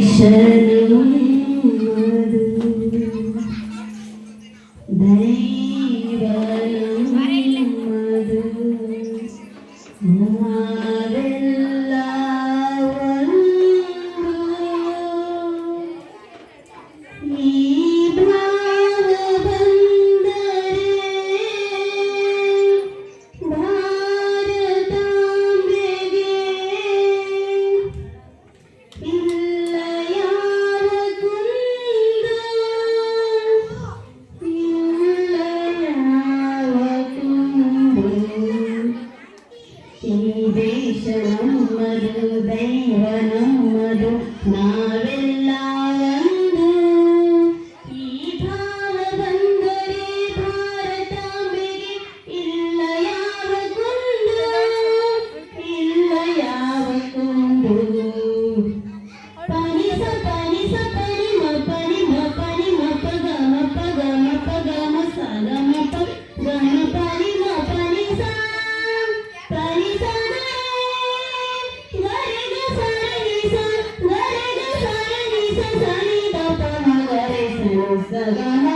ಶರಣು ದೈವನು ಮಧು ನಾವೆಲ್ಲ ಒಂದು ಈ ಭಾವ ಬಂದರೆ ಭಾರತಾಂಬೆಗೆ ಇಲ್ಲ ಯಾರ ಕುಂದು ಇಲ್ಲ ಯಾವ ತುಂಬು ಈ ದೇಶ ನಮ್ಮದು ದೈವ ನಮ್ಮದು ನಾವೆಲ್ಲ ಒಂದು ಈ ಭಾವ ಬಂದರೆ ಭಾರತಾಂಬೆಗೆ ಇಲ್ಲ ಯಾವ ಕುಂದು ಇಲ್ಲ ಯಾವ ಕುಂದು ಪನಿ ಸ ಪನಿ ಸ ಪನಿ ಮ ಪನಿ ಮ ಪನಿ ಮ ಪ ಗ ಮ ಪ ಗ ಮ ಪ ಗ ಮ ಸ ಗ ಮ ಪ ಗ ಮ ಪನಿ ಮ ಪನಿ ಸ ಪನಿ ಸ ಗ ರೆ ಗ ಸ ರೆ ನಿ ಸ ಗ ರೆ ಗ ಸ ರೆ ನಿ ಸ ಸ ನಿ ದ ಪ ಮ ಗ ರೆ ಸ ಸ ಗ ಮ